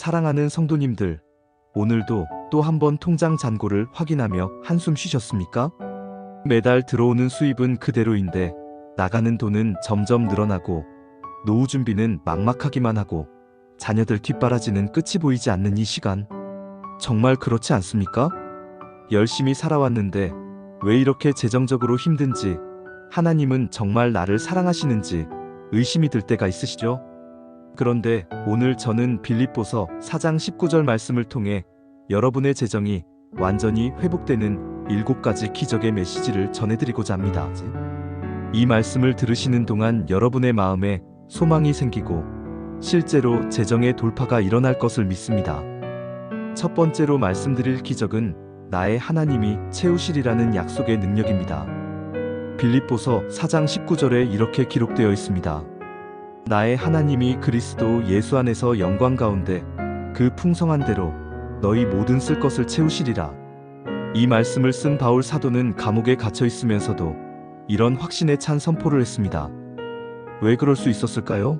사랑하는 성도님들, 오늘도 또 한 번 통장 잔고를 확인하며 한숨 쉬셨습니까? 매달 들어오는 수입은 그대로인데 나가는 돈은 점점 늘어나고 노후 준비는 막막하기만 하고 자녀들 뒷바라지는 끝이 보이지 않는 이 시간. 정말 그렇지 않습니까? 열심히 살아왔는데 왜 이렇게 재정적으로 힘든지, 하나님은 정말 나를 사랑하시는지 의심이 들 때가 있으시죠? 그런데 오늘 저는 빌립보서 4장 19절 말씀을 통해 여러분의 재정이 완전히 회복되는 7가지 기적의 메시지를 전해드리고자 합니다. 이 말씀을 들으시는 동안 여러분의 마음에 소망이 생기고 실제로 재정의 돌파가 일어날 것을 믿습니다. 첫 번째로 말씀드릴 기적은 나의 하나님이 채우시리라는 약속의 능력입니다. 빌립보서 4장 19절에 이렇게 기록되어 있습니다. 나의 하나님이 그리스도 예수 안에서 영광 가운데 그 풍성한 대로 너희 모든 쓸 것을 채우시리라. 이 말씀을 쓴 바울 사도는 감옥에 갇혀 있으면서도 이런 확신에 찬 선포를 했습니다. 왜 그럴 수 있었을까요?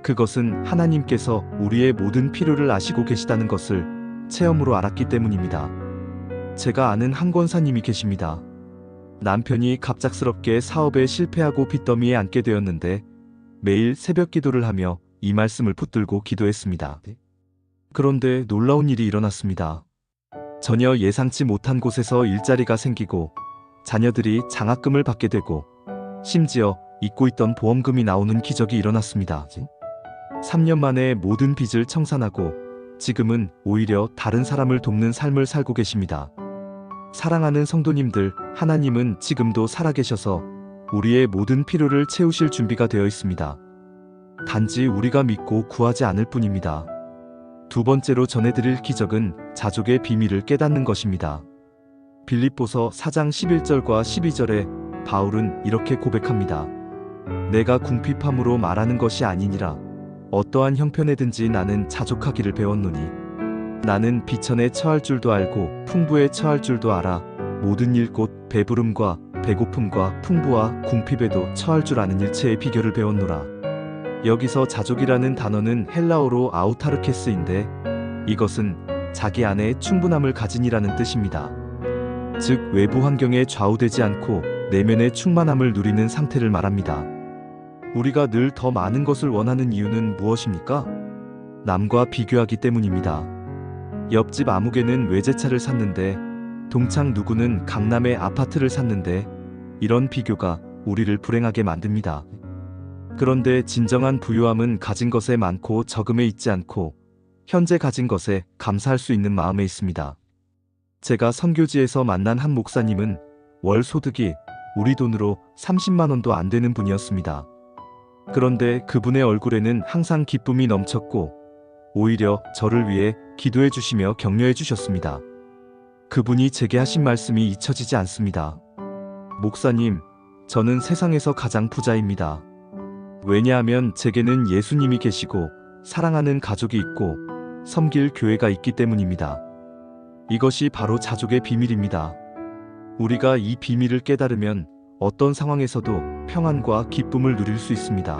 그것은 하나님께서 우리의 모든 필요를 아시고 계시다는 것을 체험으로 알았기 때문입니다. 제가 아는 한 권사님이 계십니다. 남편이 갑작스럽게 사업에 실패하고 빚더미에 앉게 되었는데 매일 새벽 기도를 하며 이 말씀을 붙들고 기도했습니다. 그런데 놀라운 일이 일어났습니다. 전혀 예상치 못한 곳에서 일자리가 생기고 자녀들이 장학금을 받게 되고 심지어 잊고 있던 보험금이 나오는 기적이 일어났습니다. 3년 만에 모든 빚을 청산하고 지금은 오히려 다른 사람을 돕는 삶을 살고 계십니다. 사랑하는 성도님들, 하나님은 지금도 살아계셔서 우리의 모든 필요를 채우실 준비가 되어 있습니다. 단지 우리가 믿고 구하지 않을 뿐입니다. 두 번째로 전해드릴 기적은 자족의 비밀을 깨닫는 것입니다. 빌립보서 4장 11절과 12절에 바울은 이렇게 고백합니다. 내가 궁핍함으로 말하는 것이 아니니라. 어떠한 형편에든지 나는 자족하기를 배웠노니 나는 비천에 처할 줄도 알고 풍부에 처할 줄도 알아. 모든 일 곧 배부름과 배고픔과 풍부와 궁핍에도 처할 줄 아는 일체의 비결을 배웠노라. 여기서 자족이라는 단어는 헬라어로 아우타르케스인데 이것은 자기 안에 충분함을 가진이라는 뜻입니다. 즉 외부 환경에 좌우되지 않고 내면의 충만함을 누리는 상태를 말합니다. 우리가 늘 더 많은 것을 원하는 이유는 무엇입니까? 남과 비교하기 때문입니다. 옆집 아무개는 외제차를 샀는데 동창 누구는 강남의 아파트를 샀는데 이런 비교가 우리를 불행하게 만듭니다. 그런데 진정한 부유함은 가진 것에 많고 적음에 있지 않고 현재 가진 것에 감사할 수 있는 마음에 있습니다. 제가 선교지에서 만난 한 목사님은 월 소득이 우리 돈으로 30만 원도 안 되는 분이었습니다. 그런데 그분의 얼굴에는 항상 기쁨이 넘쳤고 오히려 저를 위해 기도해 주시며 격려해 주셨습니다. 그분이 제게 하신 말씀이 잊혀지지 않습니다. 목사님, 저는 세상에서 가장 부자입니다. 왜냐하면 제게는 예수님이 계시고 사랑하는 가족이 있고 섬길 교회가 있기 때문입니다. 이것이 바로 자족의 비밀입니다. 우리가 이 비밀을 깨달으면 어떤 상황에서도 평안과 기쁨을 누릴 수 있습니다.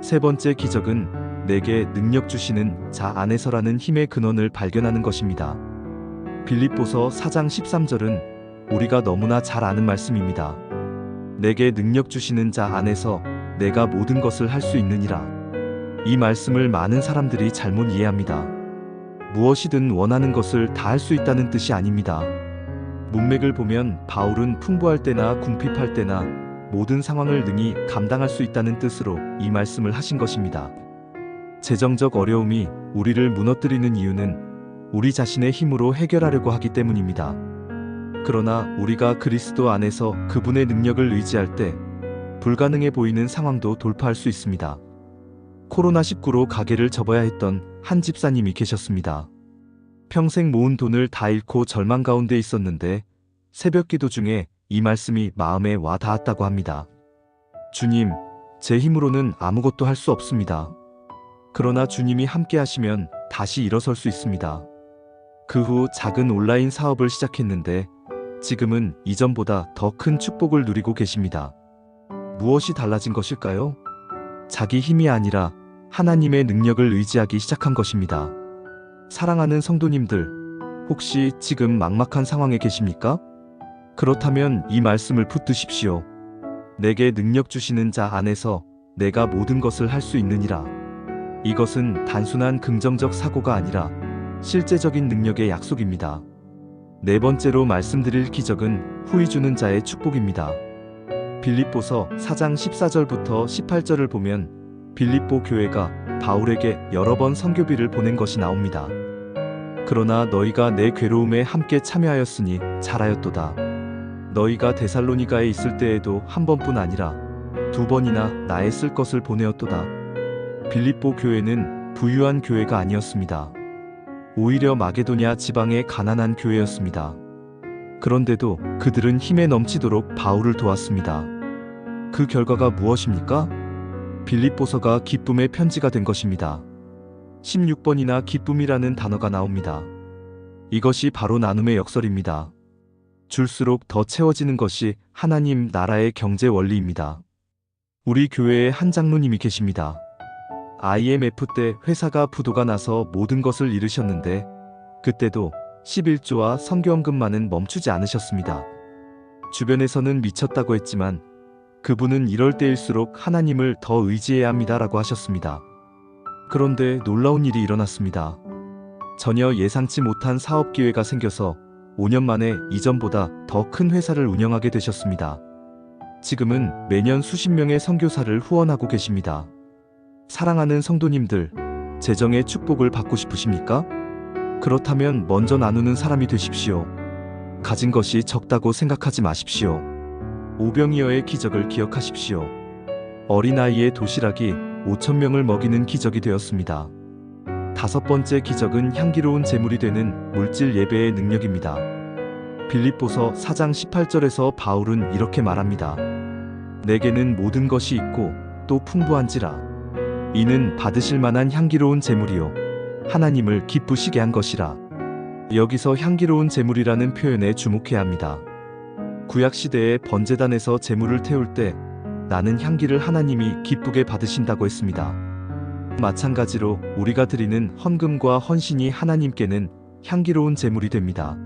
세 번째 기적은 내게 능력 주시는 자 안에서라는 힘의 근원을 발견하는 것입니다. 빌립보서 4장 13절은 우리가 너무나 잘 아는 말씀입니다. 내게 능력 주시는 자 안에서 내가 모든 것을 할 수 있느니라. 이 말씀을 많은 사람들이 잘못 이해합니다. 무엇이든 원하는 것을 다 할 수 있다는 뜻이 아닙니다. 문맥을 보면 바울은 풍부할 때나 궁핍할 때나 모든 상황을 능히 감당할 수 있다는 뜻으로 이 말씀을 하신 것입니다. 재정적 어려움이 우리를 무너뜨리는 이유는 우리 자신의 힘으로 해결하려고 하기 때문입니다. 그러나 우리가 그리스도 안에서 그분의 능력을 의지할 때 불가능해 보이는 상황도 돌파할 수 있습니다. 코로나19로 가게를 접어야 했던 한 집사님이 계셨습니다. 평생 모은 돈을 다 잃고 절망 가운데 있었는데 새벽 기도 중에 이 말씀이 마음에 와 닿았다고 합니다. 주님, 제 힘으로는 아무것도 할 수 없습니다. 그러나 주님이 함께 하시면 다시 일어설 수 있습니다. 그 후 작은 온라인 사업을 시작했는데 지금은 이전보다 더 큰 축복을 누리고 계십니다. 무엇이 달라진 것일까요? 자기 힘이 아니라 하나님의 능력을 의지하기 시작한 것입니다. 사랑하는 성도님들, 혹시 지금 막막한 상황에 계십니까? 그렇다면 이 말씀을 붙드십시오. 내게 능력 주시는 자 안에서 내가 모든 것을 할 수 있느니라. 이것은 단순한 긍정적 사고가 아니라 실제적인 능력의 약속입니다. 네 번째로 말씀드릴 기적은 후히 주는 자의 축복입니다. 빌립보서 4장 14절부터 18절을 보면 빌립보 교회가 바울에게 여러 번 선교비를 보낸 것이 나옵니다. 그러나 너희가 내 괴로움에 함께 참여하였으니 잘하였도다. 너희가 데살로니가에 있을 때에도 한 번뿐 아니라 두 번이나 나의 쓸 것을 보내었도다. 빌립보 교회는 부유한 교회가 아니었습니다. 오히려 마게도냐 지방의 가난한 교회였습니다. 그런데도 그들은 힘에 넘치도록 바울을 도왔습니다. 그 결과가 무엇입니까? 빌립보서가 기쁨의 편지가 된 것입니다. 16번이나 기쁨이라는 단어가 나옵니다. 이것이 바로 나눔의 역설입니다. 줄수록 더 채워지는 것이 하나님 나라의 경제 원리입니다. 우리 교회에 한 장로님이 계십니다. IMF 때 회사가 부도가 나서 모든 것을 잃으셨는데 그때도 11조와 선교헌금만은 멈추지 않으셨습니다. 주변에서는 미쳤다고 했지만 그분은 이럴 때일수록 하나님을 더 의지해야 합니다라고 하셨습니다. 그런데 놀라운 일이 일어났습니다. 전혀 예상치 못한 사업 기회가 생겨서 5년 만에 이전보다 더 큰 회사를 운영하게 되셨습니다. 지금은 매년 수십 명의 선교사를 후원하고 계십니다. 사랑하는 성도님들, 재정의 축복을 받고 싶으십니까? 그렇다면 먼저 나누는 사람이 되십시오. 가진 것이 적다고 생각하지 마십시오. 오병이어의 기적을 기억하십시오. 어린아이의 도시락이 5,000명을 먹이는 기적이 되었습니다. 다섯 번째 기적은 향기로운 제물이 되는 물질 예배의 능력입니다. 빌립보서 4장 18절에서 바울은 이렇게 말합니다. 내게는 모든 것이 있고 또 풍부한지라. 이는 받으실 만한 향기로운 제물이요 하나님을 기쁘시게 한 것이라. 여기서 향기로운 제물이라는 표현에 주목해야 합니다. 구약시대의 번제단에서 제물을 태울 때 나는 향기를 하나님이 기쁘게 받으신다고 했습니다. 마찬가지로 우리가 드리는 헌금과 헌신이 하나님께는 향기로운 제물이 됩니다.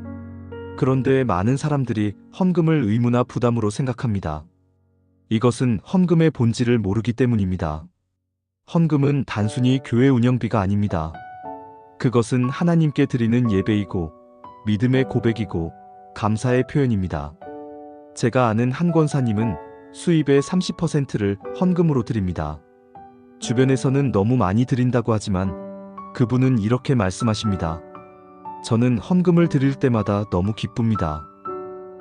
그런데 많은 사람들이 헌금을 의무나 부담으로 생각합니다. 이것은 헌금의 본질을 모르기 때문입니다. 헌금은 단순히 교회 운영비가 아닙니다. 그것은 하나님께 드리는 예배이고 믿음의 고백이고 감사의 표현입니다. 제가 아는 한 권사님은 수입의 30%를 헌금으로 드립니다. 주변에서는 너무 많이 드린다고 하지만 그분은 이렇게 말씀하십니다. 저는 헌금을 드릴 때마다 너무 기쁩니다.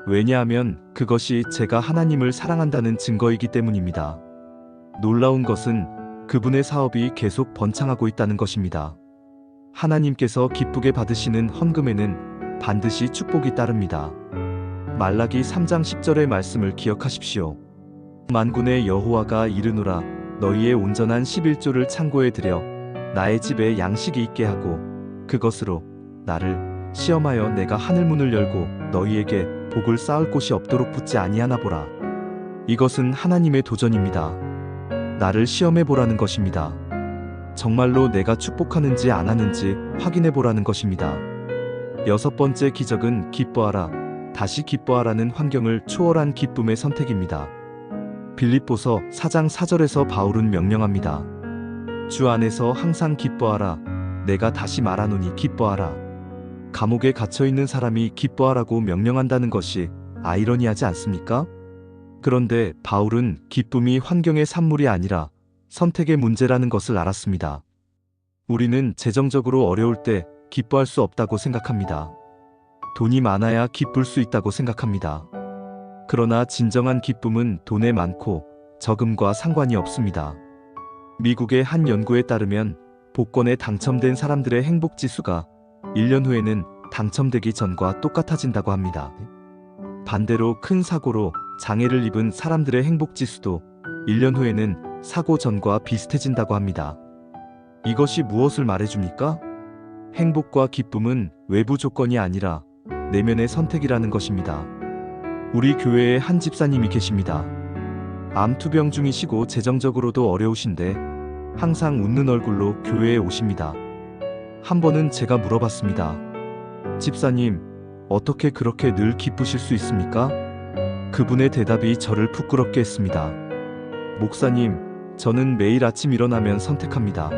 왜냐하면 그것이 제가 하나님을 사랑한다는 증거이기 때문입니다. 놀라운 것은 그분의 사업이 계속 번창하고 있다는 것입니다. 하나님께서 기쁘게 받으시는 헌금에는 반드시 축복이 따릅니다. 말라기 3장 10절의 말씀을 기억하십시오. 만군의 여호와가 이르노라 너희의 온전한 11조를 창고에 들여 나의 집에 양식이 있게 하고 그것으로 나를 시험하여 내가 하늘문을 열고 너희에게 복을 쌓을 곳이 없도록 붙지 아니하나 보라. 이것은 하나님의 도전입니다. 나를 시험해 보라는 것입니다. 정말로 내가 축복하는지 안 하는지 확인해 보라는 것입니다. 여섯 번째 기적은 기뻐하라, 다시 기뻐하라는 환경을 초월한 기쁨의 선택입니다. 빌립보서 4장 4절에서 바울은 명령합니다. 주 안에서 항상 기뻐하라. 내가 다시 말하노니 기뻐하라. 감옥에 갇혀 있는 사람이 기뻐하라고 명령한다는 것이 아이러니하지 않습니까? 그런데 바울은 기쁨이 환경의 산물이 아니라 선택의 문제라는 것을 알았습니다. 우리는 재정적으로 어려울 때 기뻐할 수 없다고 생각합니다. 돈이 많아야 기쁠 수 있다고 생각합니다. 그러나 진정한 기쁨은 돈에 많고 적음과 상관이 없습니다. 미국의 한 연구에 따르면 복권에 당첨된 사람들의 행복 지수가 1년 후에는 당첨되기 전과 똑같아진다고 합니다. 반대로 큰 사고로 장애를 입은 사람들의 행복 지수도 1년 후에는 사고 전과 비슷해진다고 합니다. 이것이 무엇을 말해줍니까? 행복과 기쁨은 외부 조건이 아니라 내면의 선택이라는 것입니다. 우리 교회에 한 집사님이 계십니다. 암투병 중이시고 재정적으로도 어려우신데 항상 웃는 얼굴로 교회에 오십니다. 한 번은 제가 물어봤습니다. 집사님, 어떻게 그렇게 늘 기쁘실 수 있습니까? 그분의 대답이 저를 부끄럽게 했습니다. 목사님, 저는 매일 아침 일어나면 선택합니다.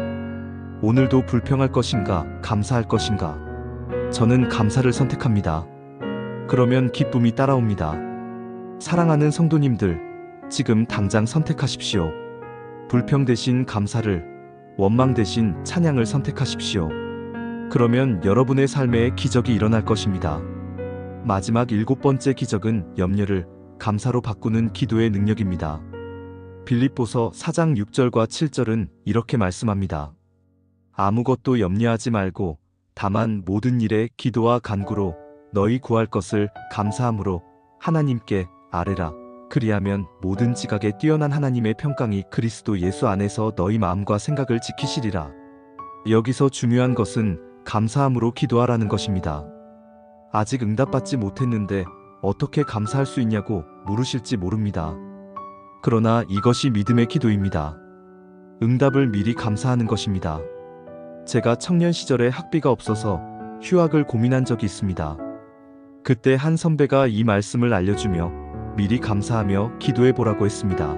오늘도 불평할 것인가, 감사할 것인가? 저는 감사를 선택합니다. 그러면 기쁨이 따라옵니다. 사랑하는 성도님들, 지금 당장 선택하십시오. 불평 대신 감사를, 원망 대신 찬양을 선택하십시오. 그러면 여러분의 삶에 기적이 일어날 것입니다. 마지막 7번째 기적은 염려를 감사로 바꾸는 기도의 능력입니다. 빌립보서 4장 6절과 7절은 이렇게 말씀합니다. 아무것도 염려하지 말고 다만 모든 일에 기도와 간구로 너희 구할 것을 감사함으로 하나님께 아뢰라. 그리하면 모든 지각에 뛰어난 하나님의 평강이 그리스도 예수 안에서 너희 마음과 생각을 지키시리라. 여기서 중요한 것은 감사함으로 기도하라는 것입니다. 아직 응답받지 못했는데 어떻게 감사할 수 있냐고 물으실지 모릅니다. 그러나 이것이 믿음의 기도입니다. 응답을 미리 감사하는 것입니다. 제가 청년 시절에 학비가 없어서 휴학을 고민한 적이 있습니다. 그때 한 선배가 이 말씀을 알려주며 미리 감사하며 기도해 보라고 했습니다.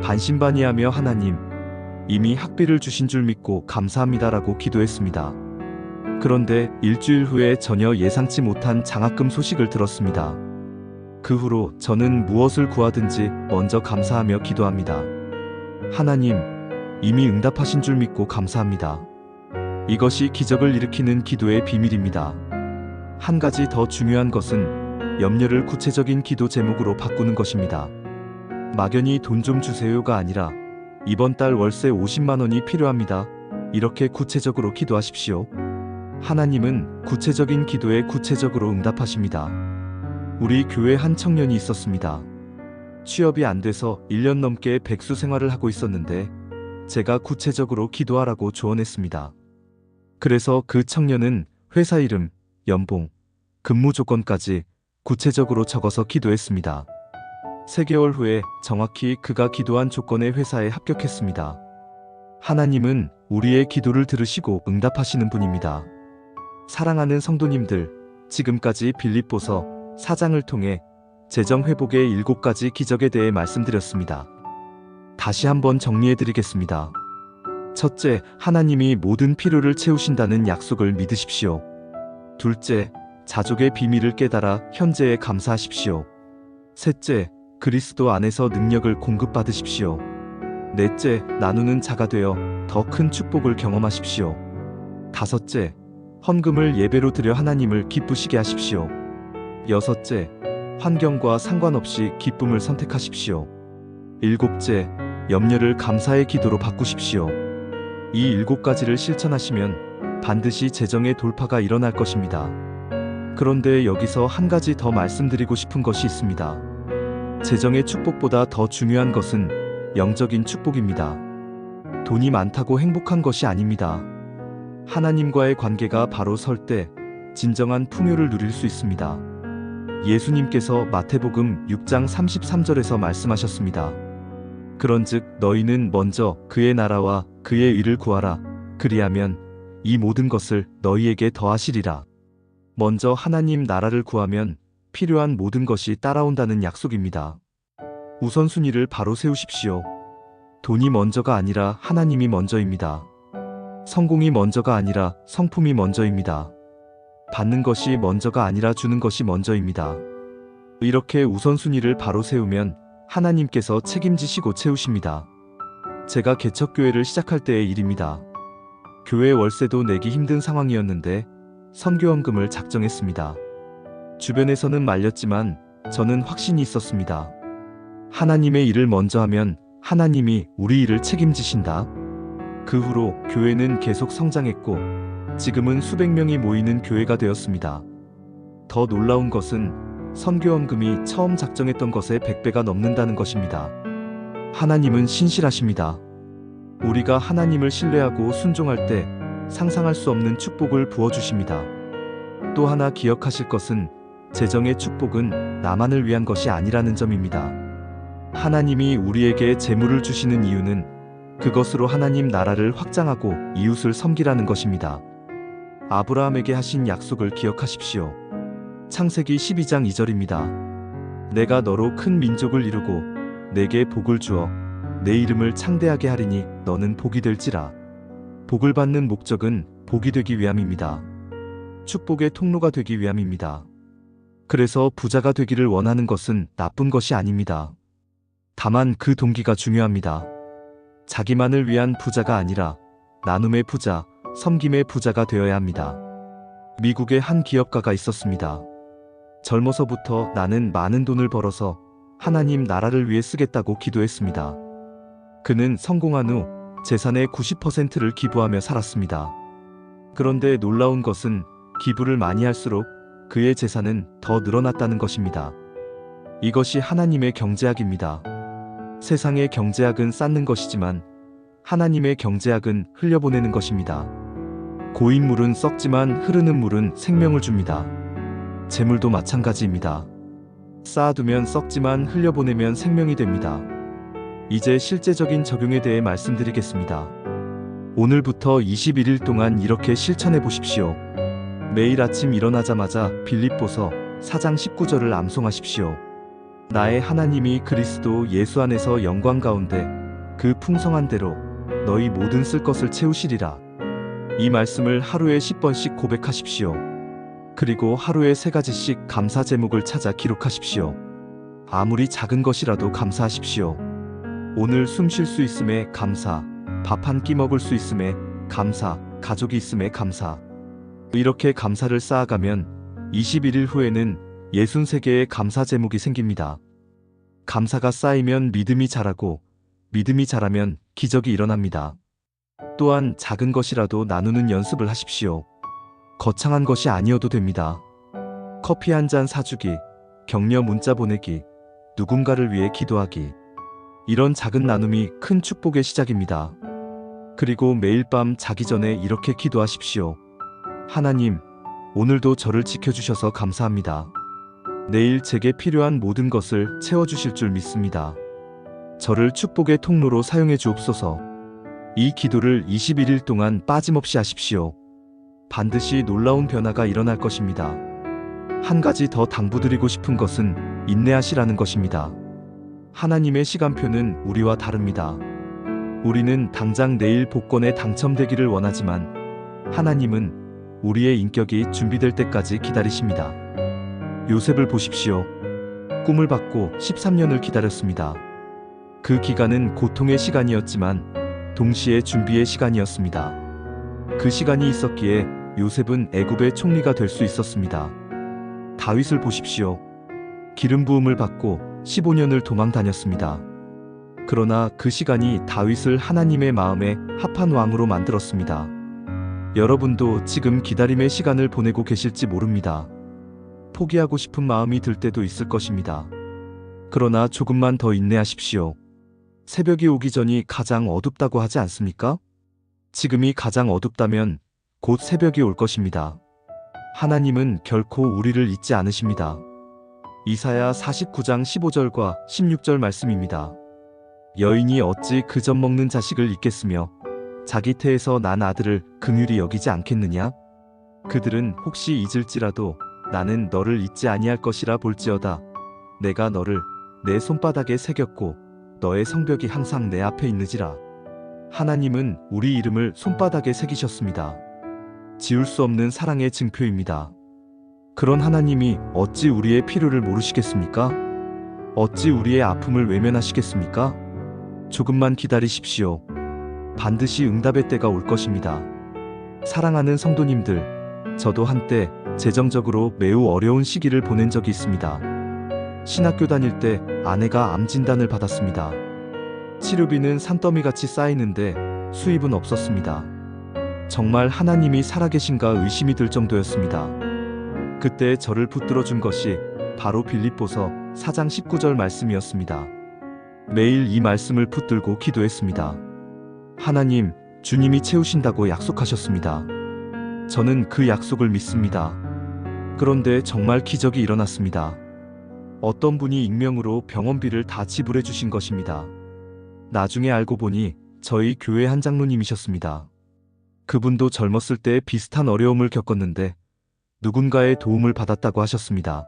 반신반의하며 하나님, 이미 학비를 주신 줄 믿고 감사합니다라고 기도했습니다. 그런데 일주일 후에 전혀 예상치 못한 장학금 소식을 들었습니다. 그 후로 저는 무엇을 구하든지 먼저 감사하며 기도합니다. 하나님, 이미 응답하신 줄 믿고 감사합니다. 이것이 기적을 일으키는 기도의 비밀입니다. 한 가지 더 중요한 것은 염려를 구체적인 기도 제목으로 바꾸는 것입니다. 막연히 돈 좀 주세요가 아니라 이번 달 월세 50만 원이 필요합니다. 이렇게 구체적으로 기도하십시오. 하나님은 구체적인 기도에 구체적으로 응답하십니다. 우리 교회 한 청년이 있었습니다. 취업이 안 돼서 1년 넘게 백수 생활을 하고 있었는데 제가 구체적으로 기도하라고 조언했습니다. 그래서 그 청년은 회사 이름, 연봉, 근무 조건까지 구체적으로 적어서 기도했습니다. 3개월 후에 정확히 그가 기도한 조건의 회사에 합격했습니다. 하나님은 우리의 기도를 들으시고 응답하시는 분입니다. 사랑하는 성도님들, 지금까지 빌립보서 4장을 통해 재정 회복의 7가지 기적에 대해 말씀드렸습니다. 다시 한번 정리해드리겠습니다. 첫째, 하나님이 모든 필요를 채우신다는 약속을 믿으십시오. 둘째, 자족의 비밀을 깨달아 현재에 감사하십시오. 셋째, 그리스도 안에서 능력을 공급받으십시오. 넷째, 나누는 자가 되어 더 큰 축복을 경험하십시오. 다섯째, 헌금을 예배로 드려 하나님을 기쁘시게 하십시오. 여섯째, 환경과 상관없이 기쁨을 선택하십시오. 일곱째, 염려를 감사의 기도로 바꾸십시오. 이 7가지를 실천하시면 반드시 재정의 돌파가 일어날 것입니다. 그런데 여기서 한 가지 더 말씀드리고 싶은 것이 있습니다. 재정의 축복보다 더 중요한 것은 영적인 축복입니다. 돈이 많다고 행복한 것이 아닙니다. 하나님과의 관계가 바로 설 때 진정한 풍요를 누릴 수 있습니다. 예수님께서 마태복음 6장 33절에서 말씀하셨습니다. 그런즉 너희는 먼저 그의 나라와 그의 의를 구하라. 그리하면 이 모든 것을 너희에게 더하시리라. 먼저 하나님 나라를 구하면 필요한 모든 것이 따라온다는 약속입니다. 우선순위를 바로 세우십시오. 돈이 먼저가 아니라 하나님이 먼저입니다. 성공이 먼저가 아니라 성품이 먼저입니다. 받는 것이 먼저가 아니라 주는 것이 먼저입니다. 이렇게 우선순위를 바로 세우면 하나님께서 책임지시고 채우십니다. 제가 개척교회를 시작할 때의 일입니다. 교회 월세도 내기 힘든 상황이었는데 선교헌금을 작정했습니다. 주변에서는 말렸지만 저는 확신이 있었습니다. 하나님의 일을 먼저 하면 하나님이 우리 일을 책임지신다. 그 후로 교회는 계속 성장했고 지금은 수백 명이 모이는 교회가 되었습니다. 더 놀라운 것은 선교헌금이 처음 작정했던 것의 100배가 넘는다는 것입니다. 하나님은 신실하십니다. 우리가 하나님을 신뢰하고 순종할 때 상상할 수 없는 축복을 부어주십니다. 또 하나 기억하실 것은 재정의 축복은 나만을 위한 것이 아니라는 점입니다. 하나님이 우리에게 재물을 주시는 이유는 그것으로 하나님 나라를 확장하고 이웃을 섬기라는 것입니다. 아브라함에게 하신 약속을 기억하십시오. 창세기 12장 2절입니다. 내가 너로 큰 민족을 이루고 내게 복을 주어 내 이름을 창대하게 하리니 너는 복이 될지라. 복을 받는 목적은 복이 되기 위함입니다. 축복의 통로가 되기 위함입니다. 그래서 부자가 되기를 원하는 것은 나쁜 것이 아닙니다. 다만 그 동기가 중요합니다. 자기만을 위한 부자가 아니라 나눔의 부자, 섬김의 부자가 되어야 합니다. 미국에 한 기업가가 있었습니다. 젊어서부터 나는 많은 돈을 벌어서 하나님 나라를 위해 쓰겠다고 기도했습니다. 그는 성공한 후 재산의 90%를 기부하며 살았습니다. 그런데 놀라운 것은 기부를 많이 할수록 그의 재산은 더 늘어났다는 것입니다. 이것이 하나님의 경제학입니다. 세상의 경제학은 쌓는 것이지만 하나님의 경제학은 흘려보내는 것입니다. 고인 물은 썩지만 흐르는 물은 생명을 줍니다. 재물도 마찬가지입니다. 쌓아두면 썩지만 흘려보내면 생명이 됩니다. 이제 실제적인 적용에 대해 말씀드리겠습니다. 오늘부터 21일 동안 이렇게 실천해 보십시오. 매일 아침 일어나자마자 빌립보서 4장 19절을 암송하십시오. 나의 하나님이 그리스도 예수 안에서 영광 가운데 그 풍성한 대로 너희 모든 쓸 것을 채우시리라. 이 말씀을 하루에 10번씩 고백하십시오. 그리고 하루에 3가지씩 감사 제목을 찾아 기록하십시오. 아무리 작은 것이라도 감사하십시오. 오늘 숨 쉴 수 있음에 감사, 밥 한 끼 먹을 수 있음에 감사, 가족이 있음에 감사. 이렇게 감사를 쌓아가면 21일 후에는 63개의 감사 제목이 생깁니다. 감사가 쌓이면 믿음이 자라고 믿음이 자라면 기적이 일어납니다. 또한 작은 것이라도 나누는 연습을 하십시오. 거창한 것이 아니어도 됩니다. 커피 한 잔 사주기, 격려 문자 보내기, 누군가를 위해 기도하기. 이런 작은 나눔이 큰 축복의 시작입니다. 그리고 매일 밤 자기 전에 이렇게 기도하십시오. 하나님, 오늘도 저를 지켜주셔서 감사합니다. 내일 제게 필요한 모든 것을 채워주실 줄 믿습니다. 저를 축복의 통로로 사용해 주옵소서. 이 기도를 21일 동안 빠짐없이 하십시오. 반드시 놀라운 변화가 일어날 것입니다. 한 가지 더 당부드리고 싶은 것은 인내하시라는 것입니다. 하나님의 시간표는 우리와 다릅니다. 우리는 당장 내일 복권에 당첨되기를 원하지만 하나님은 우리의 인격이 준비될 때까지 기다리십니다. 요셉을 보십시오. 꿈을 받고 13년을 기다렸습니다. 그 기간은 고통의 시간이었지만 동시에 준비의 시간이었습니다. 그 시간이 있었기에 요셉은 애굽의 총리가 될 수 있었습니다. 다윗을 보십시오. 기름 부음을 받고 15년을 도망 다녔습니다. 그러나 그 시간이 다윗을 하나님의 마음에 합한 왕으로 만들었습니다. 여러분도 지금 기다림의 시간을 보내고 계실지 모릅니다. 포기하고 싶은 마음이 들 때도 있을 것입니다. 그러나 조금만 더 인내하십시오. 새벽이 오기 전이 가장 어둡다고 하지 않습니까? 지금이 가장 어둡다면 곧 새벽이 올 것입니다. 하나님은 결코 우리를 잊지 않으십니다. 이사야 49장 15절과 16절 말씀입니다. 여인이 어찌 그 젖 먹는 자식을 잊겠으며 자기 태에서 난 아들을 긍휼히 여기지 않겠느냐? 그들은 혹시 잊을지라도 나는 너를 잊지 아니할 것이라 볼지어다. 내가 너를 내 손바닥에 새겼고 너의 성벽이 항상 내 앞에 있느지라. 하나님은 우리 이름을 손바닥에 새기셨습니다. 지울 수 없는 사랑의 증표입니다. 그런 하나님이 어찌 우리의 필요를 모르시겠습니까? 어찌 우리의 아픔을 외면하시겠습니까? 조금만 기다리십시오. 반드시 응답의 때가 올 것입니다. 사랑하는 성도님들, 저도 한때 재정적으로 매우 어려운 시기를 보낸 적이 있습니다. 신학교 다닐 때 아내가 암 진단을 받았습니다. 치료비는 산더미같이 쌓이는데 수입은 없었습니다. 정말 하나님이 살아계신가 의심이 들 정도였습니다. 그때 저를 붙들어 준 것이 바로 빌립보서 4장 19절 말씀이었습니다. 매일 이 말씀을 붙들고 기도했습니다. 하나님, 주님이 채우신다고 약속하셨습니다. 저는 그 약속을 믿습니다. 그런데 정말 기적이 일어났습니다. 어떤 분이 익명으로 병원비를 다 지불해 주신 것입니다. 나중에 알고 보니 저희 교회 한 장로님이셨습니다. 그분도 젊었을 때 비슷한 어려움을 겪었는데 누군가의 도움을 받았다고 하셨습니다.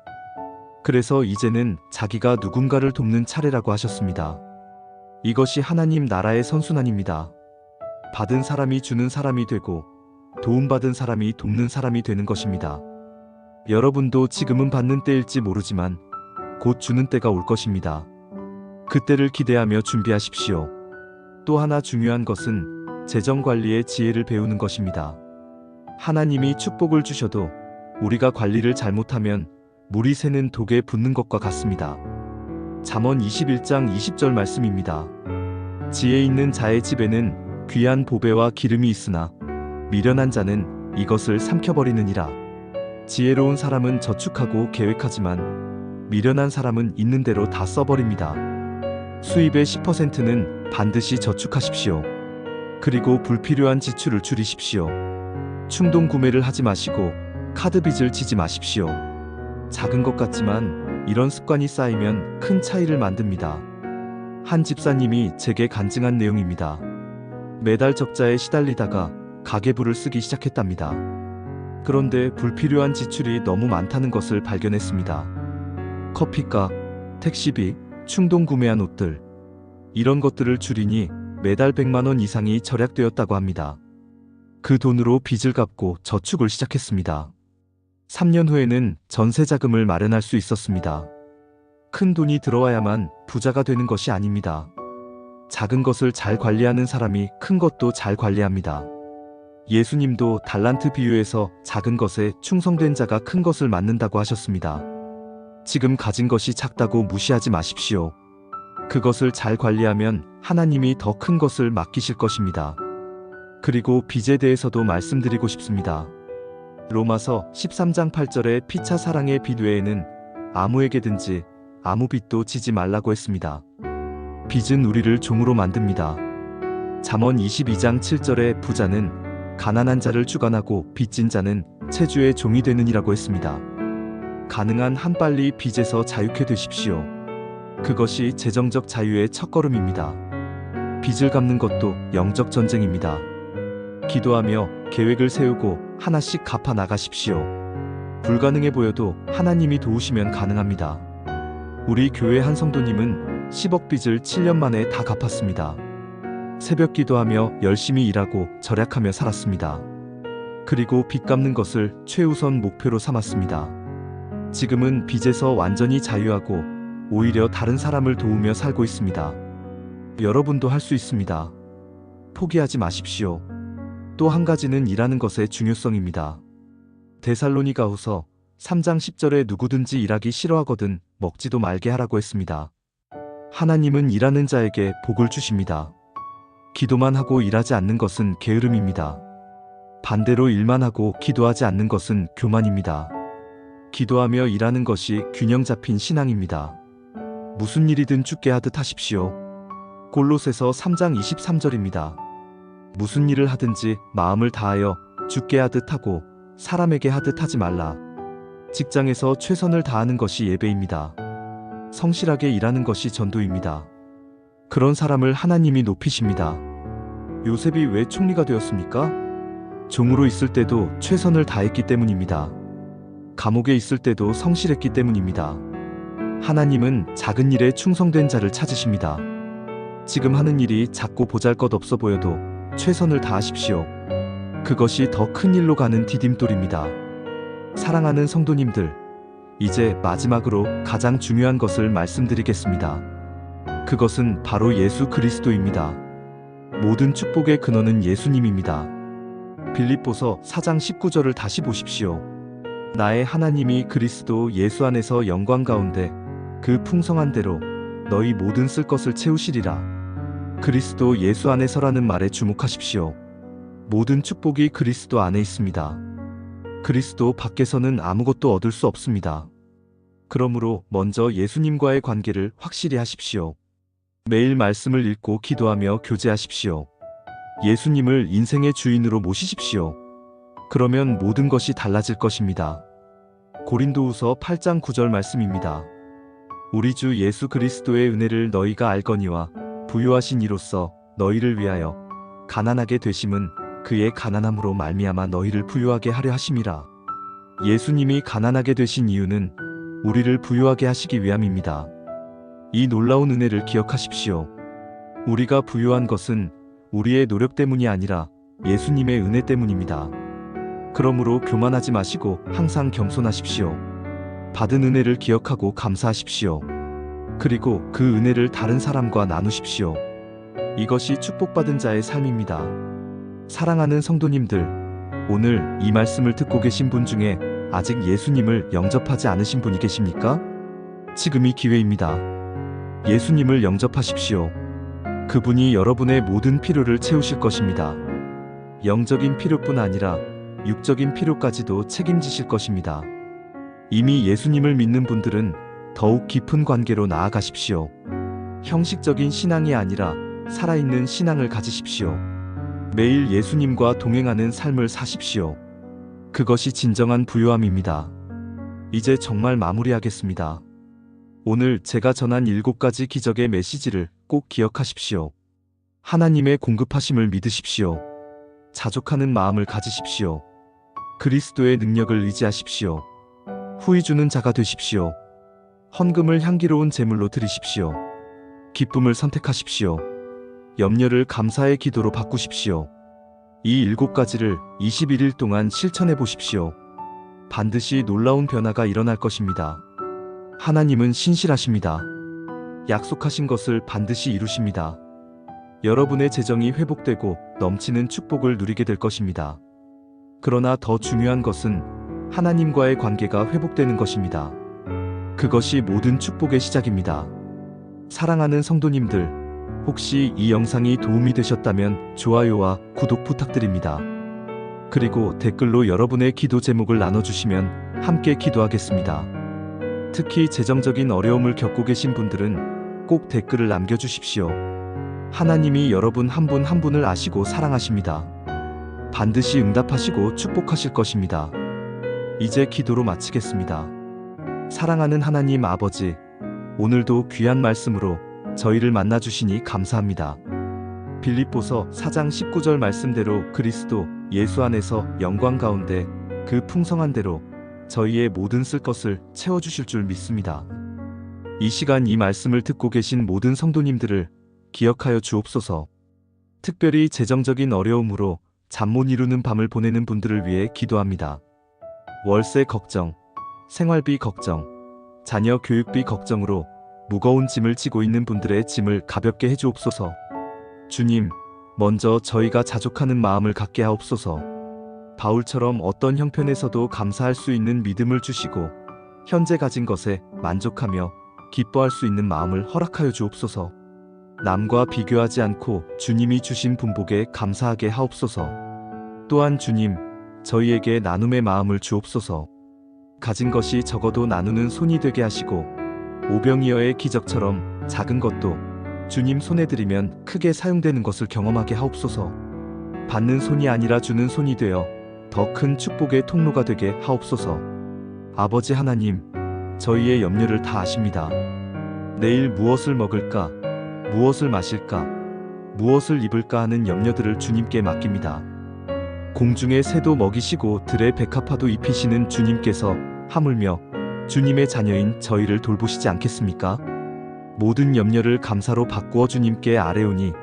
그래서 이제는 자기가 누군가를 돕는 차례라고 하셨습니다. 이것이 하나님 나라의 선순환입니다. 받은 사람이 주는 사람이 되고 도움받은 사람이 돕는 사람이 되는 것입니다. 여러분도 지금은 받는 때일지 모르지만 곧 주는 때가 올 것입니다. 그때를 기대하며 준비하십시오. 또 하나 중요한 것은 재정 관리의 지혜를 배우는 것입니다. 하나님이 축복을 주셔도 우리가 관리를 잘못하면 물이 새는 독에 붙는 것과 같습니다. 잠언 21장 20절 말씀입니다. 지혜 있는 자의 집에는 귀한 보배와 기름이 있으나 미련한 자는 이것을 삼켜버리느니라. 지혜로운 사람은 저축하고 계획하지만 미련한 사람은 있는 대로 다 써버립니다. 수입의 10%는 반드시 저축하십시오. 그리고 불필요한 지출을 줄이십시오. 충동 구매를 하지 마시고 카드 빚을 지지 마십시오. 작은 것 같지만 이런 습관이 쌓이면 큰 차이를 만듭니다. 한 집사님이 제게 간증한 내용입니다. 매달 적자에 시달리다가 가계부를 쓰기 시작했답니다. 그런데 불필요한 지출이 너무 많다는 것을 발견했습니다. 커피값, 택시비, 충동 구매한 옷들, 이런 것들을 줄이니 매달 100만 원 이상이 절약되었다고 합니다. 그 돈으로 빚을 갚고 저축을 시작했습니다. 3년 후에는 전세 자금을 마련할 수 있었습니다. 큰 돈이 들어와야만 부자가 되는 것이 아닙니다. 작은 것을 잘 관리하는 사람이 큰 것도 잘 관리합니다. 예수님도 달란트 비유에서 작은 것에 충성된 자가 큰 것을 맡는다고 하셨습니다. 지금 가진 것이 작다고 무시하지 마십시오. 그것을 잘 관리하면 하나님이 더 큰 것을 맡기실 것입니다. 그리고 빚에 대해서도 말씀드리고 싶습니다. 로마서 13장 8절에 피차 사랑의 빚 외에는 아무에게든지 아무 빚도 지지 말라고 했습니다. 빚은 우리를 종으로 만듭니다. 잠언 22장 7절에 부자는 가난한 자를 주관하고 빚진 자는 체주의 종이 되느니라고 했습니다. 가능한 한 빨리 빚에서 자유케 되십시오. 그것이 재정적 자유의 첫걸음입니다. 빚을 갚는 것도 영적 전쟁입니다. 기도하며 계획을 세우고 하나씩 갚아 나가십시오. 불가능해 보여도 하나님이 도우시면 가능합니다. 우리 교회 한 성도님은 10억 빚을 7년 만에 다 갚았습니다. 새벽 기도하며 열심히 일하고 절약하며 살았습니다. 그리고 빚 갚는 것을 최우선 목표로 삼았습니다. 지금은 빚에서 완전히 자유하고 오히려 다른 사람을 도우며 살고 있습니다. 여러분도 할 수 있습니다. 포기하지 마십시오. 또 한 가지는 일하는 것의 중요성입니다. 데살로니가후서 3장 10절에 누구든지 일하기 싫어하거든 먹지도 말게 하라고 했습니다. 하나님은 일하는 자에게 복을 주십니다. 기도만 하고 일하지 않는 것은 게으름입니다. 반대로 일만 하고 기도하지 않는 것은 교만입니다. 기도하며 일하는 것이 균형 잡힌 신앙입니다. 무슨 일이든 주께 하듯 하십시오. 골로새서 3장 23절입니다. 무슨 일을 하든지 마음을 다하여 주께 하듯 하고 사람에게 하듯 하지 말라. 직장에서 최선을 다하는 것이 예배입니다. 성실하게 일하는 것이 전도입니다. 그런 사람을 하나님이 높이십니다. 요셉이 왜 총리가 되었습니까? 종으로 있을 때도 최선을 다했기 때문입니다. 감옥에 있을 때도 성실했기 때문입니다. 하나님은 작은 일에 충성된 자를 찾으십니다. 지금 하는 일이 작고 보잘것없어 보여도 최선을 다하십시오. 그것이 더 큰 일로 가는 디딤돌입니다. 사랑하는 성도님들, 이제 마지막으로 가장 중요한 것을 말씀드리겠습니다. 그것은 바로 예수 그리스도입니다. 모든 축복의 근원은 예수님입니다. 빌립보서 4장 19절을 다시 보십시오. 나의 하나님이 그리스도 예수 안에서 영광 가운데 그 풍성한 대로 너희 모든 쓸 것을 채우시리라. 그리스도 예수 안에서라는 말에 주목하십시오. 모든 축복이 그리스도 안에 있습니다. 그리스도 밖에서는 아무것도 얻을 수 없습니다. 그러므로 먼저 예수님과의 관계를 확실히 하십시오. 매일 말씀을 읽고 기도하며 교제하십시오. 예수님을 인생의 주인으로 모시십시오. 그러면 모든 것이 달라질 것입니다. 고린도후서 8장 9절 말씀입니다. 우리 주 예수 그리스도의 은혜를 너희가 알거니와 부요하신 이로써 너희를 위하여 가난하게 되심은 그의 가난함으로 말미암아 너희를 부유하게 하려 하심이라. 예수님이 가난하게 되신 이유는 우리를 부유하게 하시기 위함입니다. 이 놀라운 은혜를 기억하십시오. 우리가 부유한 것은 우리의 노력 때문이 아니라 예수님의 은혜 때문입니다. 그러므로 교만하지 마시고 항상 겸손하십시오. 받은 은혜를 기억하고 감사하십시오. 그리고 그 은혜를 다른 사람과 나누십시오. 이것이 축복받은 자의 삶입니다. 사랑하는 성도님들, 오늘 이 말씀을 듣고 계신 분 중에 아직 예수님을 영접하지 않으신 분이 계십니까? 지금이 기회입니다. 예수님을 영접하십시오. 그분이 여러분의 모든 필요를 채우실 것입니다. 영적인 필요뿐 아니라 육적인 필요까지도 책임지실 것입니다. 이미 예수님을 믿는 분들은 더욱 깊은 관계로 나아가십시오. 형식적인 신앙이 아니라 살아있는 신앙을 가지십시오. 매일 예수님과 동행하는 삶을 사십시오. 그것이 진정한 부유함입니다. 이제 정말 마무리하겠습니다. 오늘 제가 전한 7가지 기적의 메시지를 꼭 기억하십시오. 하나님의 공급하심을 믿으십시오. 자족하는 마음을 가지십시오. 그리스도의 능력을 의지하십시오. 후히 주는 자가 되십시오. 헌금을 향기로운 제물로 드리십시오. 기쁨을 선택하십시오. 염려를 감사의 기도로 바꾸십시오. 이 7가지를 21일 동안 실천해 보십시오. 반드시 놀라운 변화가 일어날 것입니다. 하나님은 신실하십니다. 약속하신 것을 반드시 이루십니다. 여러분의 재정이 회복되고 넘치는 축복을 누리게 될 것입니다. 그러나 더 중요한 것은 하나님과의 관계가 회복되는 것입니다. 그것이 모든 축복의 시작입니다. 사랑하는 성도님들, 혹시 이 영상이 도움이 되셨다면 좋아요와 구독 부탁드립니다. 그리고 댓글로 여러분의 기도 제목을 나눠주시면 함께 기도하겠습니다. 특히 재정적인 어려움을 겪고 계신 분들은 꼭 댓글을 남겨주십시오. 하나님이 여러분 한 분 한 분을 아시고 사랑하십니다. 반드시 응답하시고 축복하실 것입니다. 이제 기도로 마치겠습니다. 사랑하는 하나님 아버지, 오늘도 귀한 말씀으로 저희를 만나주시니 감사합니다. 빌립보서 4장 19절 말씀대로 그리스도 예수 안에서 영광 가운데 그 풍성한 대로 저희의 모든 쓸 것을 채워주실 줄 믿습니다. 이 시간 이 말씀을 듣고 계신 모든 성도님들을 기억하여 주옵소서. 특별히 재정적인 어려움으로 잠 못 이루는 밤을 보내는 분들을 위해 기도합니다. 월세 걱정, 생활비 걱정, 자녀 교육비 걱정으로 무거운 짐을 지고 있는 분들의 짐을 가볍게 해주옵소서. 주님, 먼저 저희가 자족하는 마음을 갖게 하옵소서. 바울처럼 어떤 형편에서도 감사할 수 있는 믿음을 주시고 현재 가진 것에 만족하며 기뻐할 수 있는 마음을 허락하여 주옵소서. 남과 비교하지 않고 주님이 주신 분복에 감사하게 하옵소서. 또한 주님, 저희에게 나눔의 마음을 주옵소서. 가진 것이 적어도 나누는 손이 되게 하시고 오병이어의 기적처럼 작은 것도 주님 손에 들이면 크게 사용되는 것을 경험하게 하옵소서. 받는 손이 아니라 주는 손이 되어 더 큰 축복의 통로가 되게 하옵소서. 아버지 하나님, 저희의 염려를 다 아십니다. 내일 무엇을 먹을까, 무엇을 마실까, 무엇을 입을까 하는 염려들을 주님께 맡깁니다. 공중의 새도 먹이시고 들의 백합화도 입히시는 주님께서 하물며 주님의 자녀인 저희를 돌보시지 않겠습니까? 모든 염려를 감사로 바꾸어 주님께 아뢰오니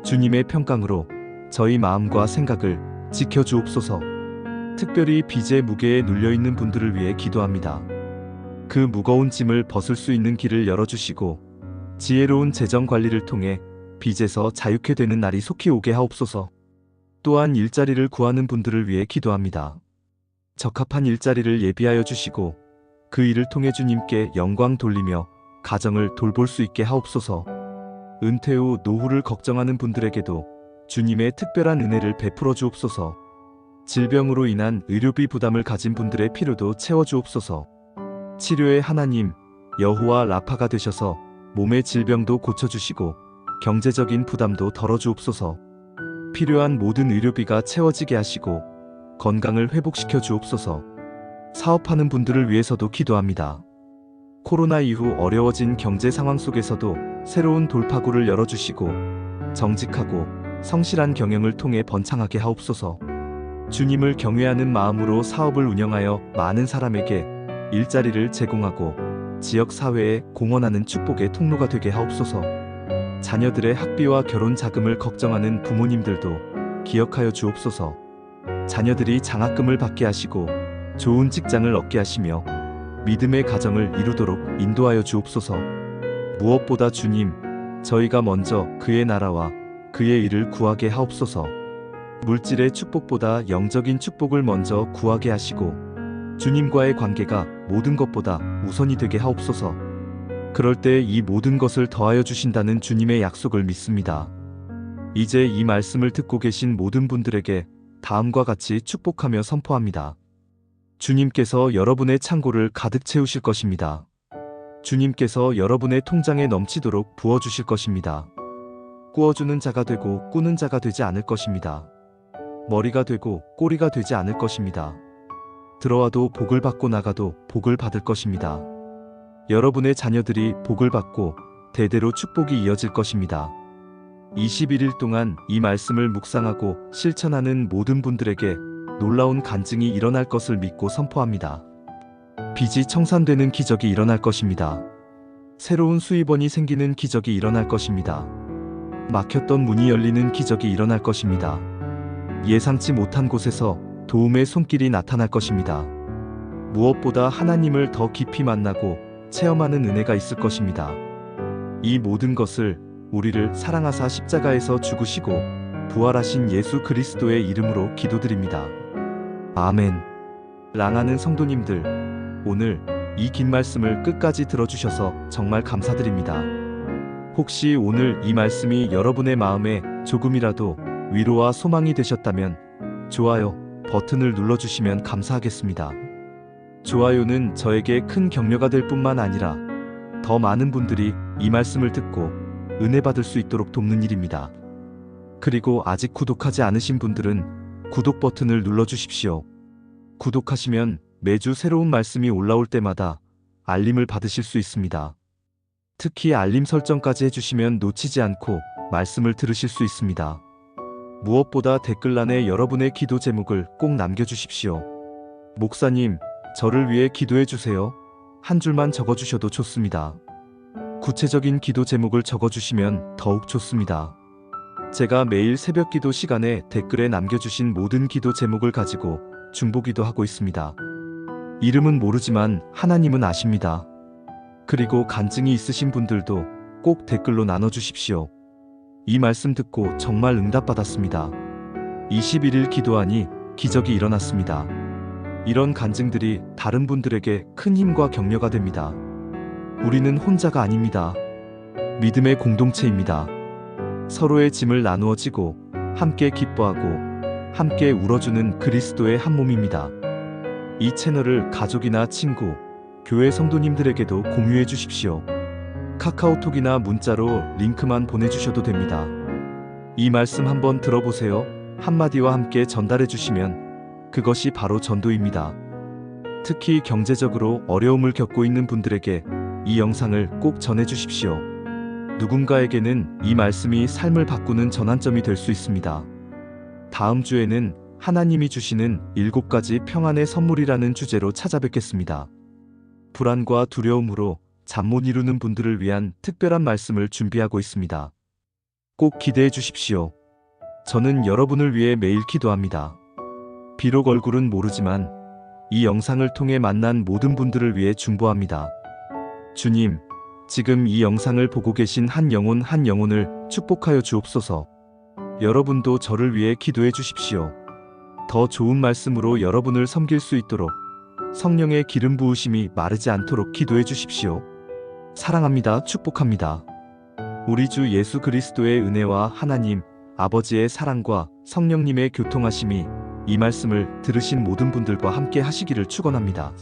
주님의 평강으로 저희 마음과 생각을 지켜주옵소서. 특별히 빚의 무게에 눌려있는 분들을 위해 기도합니다. 그 무거운 짐을 벗을 수 있는 길을 열어주시고 지혜로운 재정 관리를 통해 빚에서 자유케 되는 날이 속히 오게 하옵소서. 또한 일자리를 구하는 분들을 위해 기도합니다. 적합한 일자리를 예비하여 주시고 그 일을 통해 주님께 영광 돌리며 가정을 돌볼 수 있게 하옵소서. 은퇴 후 노후를 걱정하는 분들에게도 주님의 특별한 은혜를 베풀어 주옵소서. 질병으로 인한 의료비 부담을 가진 분들의 필요도 채워 주옵소서. 치료의 하나님 여호와 라파가 되셔서 몸의 질병도 고쳐주시고 경제적인 부담도 덜어주옵소서. 필요한 모든 의료비가 채워지게 하시고 건강을 회복시켜 주옵소서. 사업하는 분들을 위해서도 기도합니다. 코로나 이후 어려워진 경제 상황 속에서도 새로운 돌파구를 열어주시고 정직하고 성실한 경영을 통해 번창하게 하옵소서. 주님을 경외하는 마음으로 사업을 운영하여 많은 사람에게 일자리를 제공하고 지역 사회에 공헌하는 축복의 통로가 되게 하옵소서. 자녀들의 학비와 결혼 자금을 걱정하는 부모님들도 기억하여 주옵소서. 자녀들이 장학금을 받게 하시고 좋은 직장을 얻게 하시며 믿음의 가정을 이루도록 인도하여 주옵소서. 무엇보다 주님, 저희가 먼저 그의 나라와 그의 일을 구하게 하옵소서. 물질의 축복보다 영적인 축복을 먼저 구하게 하시고 주님과의 관계가 모든 것보다 우선이 되게 하옵소서. 그럴 때 이 모든 것을 더하여 주신다는 주님의 약속을 믿습니다. 이제 이 말씀을 듣고 계신 모든 분들에게 다음과 같이 축복하며 선포합니다. 주님께서 여러분의 창고를 가득 채우실 것입니다. 주님께서 여러분의 통장에 넘치도록 부어주실 것입니다. 꾸어주는 자가 되고 꾸는 자가 되지 않을 것입니다. 머리가 되고 꼬리가 되지 않을 것입니다. 들어와도 복을 받고 나가도 복을 받을 것입니다. 여러분의 자녀들이 복을 받고 대대로 축복이 이어질 것입니다. 21일 동안 이 말씀을 묵상하고 실천하는 모든 분들에게 놀라운 간증이 일어날 것을 믿고 선포합니다. 빚이 청산되는 기적이 일어날 것입니다. 새로운 수입원이 생기는 기적이 일어날 것입니다. 막혔던 문이 열리는 기적이 일어날 것입니다. 예상치 못한 곳에서 도움의 손길이 나타날 것입니다. 무엇보다 하나님을 더 깊이 만나고 체험하는 은혜가 있을 것입니다. 이 모든 것을 우리를 사랑하사 십자가에서 죽으시고 부활하신 예수 그리스도의 이름으로 기도드립니다. 아멘. 랑하는 성도님들, 오늘 이 긴 말씀을 끝까지 들어주셔서 정말 감사드립니다. 혹시 오늘 이 말씀이 여러분의 마음에 조금이라도 위로와 소망이 되셨다면 좋아요 버튼을 눌러주시면 감사하겠습니다. 좋아요는 저에게 큰 격려가 될 뿐만 아니라 더 많은 분들이 이 말씀을 듣고 은혜 받을 수 있도록 돕는 일입니다. 그리고 아직 구독하지 않으신 분들은 구독 버튼을 눌러주십시오. 구독하시면 매주 새로운 말씀이 올라올 때마다 알림을 받으실 수 있습니다. 특히 알림 설정까지 해주시면 놓치지 않고 말씀을 들으실 수 있습니다. 무엇보다 댓글란에 여러분의 기도 제목을 꼭 남겨주십시오. 목사님, 저를 위해 기도해 주세요. 한 줄만 적어주셔도 좋습니다. 구체적인 기도 제목을 적어주시면 더욱 좋습니다. 제가 매일 새벽 기도 시간에 댓글에 남겨주신 모든 기도 제목을 가지고 중보기도 하고 있습니다. 이름은 모르지만 하나님은 아십니다. 그리고 간증이 있으신 분들도 꼭 댓글로 나눠주십시오. 이 말씀 듣고 정말 응답받았습니다. 21일 기도하니 기적이 일어났습니다. 이런 간증들이 다른 분들에게 큰 힘과 격려가 됩니다. 우리는 혼자가 아닙니다. 믿음의 공동체입니다. 서로의 짐을 나누어 지고 함께 기뻐하고 함께 울어주는 그리스도의 한 몸입니다. 이 채널을 가족이나 친구, 교회 성도님들에게도 공유해 주십시오. 카카오톡이나 문자로 링크만 보내주셔도 됩니다. 이 말씀 한번 들어보세요. 한마디와 함께 전달해 주시면 그것이 바로 전도입니다. 특히 경제적으로 어려움을 겪고 있는 분들에게 이 영상을 꼭 전해 주십시오. 누군가에게는 이 말씀이 삶을 바꾸는 전환점이 될 수 있습니다. 다음 주에는 하나님이 주시는 7가지 평안의 선물이라는 주제로 찾아뵙겠습니다. 불안과 두려움으로 잠 못 이루는 분들을 위한 특별한 말씀을 준비하고 있습니다. 꼭 기대해 주십시오. 저는 여러분을 위해 매일 기도합니다. 비록 얼굴은 모르지만 이 영상을 통해 만난 모든 분들을 위해 중보합니다. 주님, 지금 이 영상을 보고 계신 한 영혼을 축복하여 주옵소서. 여러분도 저를 위해 기도해 주십시오. 더 좋은 말씀으로 여러분을 섬길 수 있도록 성령의 기름 부으심이 마르지 않도록 기도해 주십시오. 사랑합니다. 축복합니다. 우리 주 예수 그리스도의 은혜와 하나님 아버지의 사랑과 성령님의 교통하심이 이 말씀을 들으신 모든 분들과 함께 하시기를 축원합니다.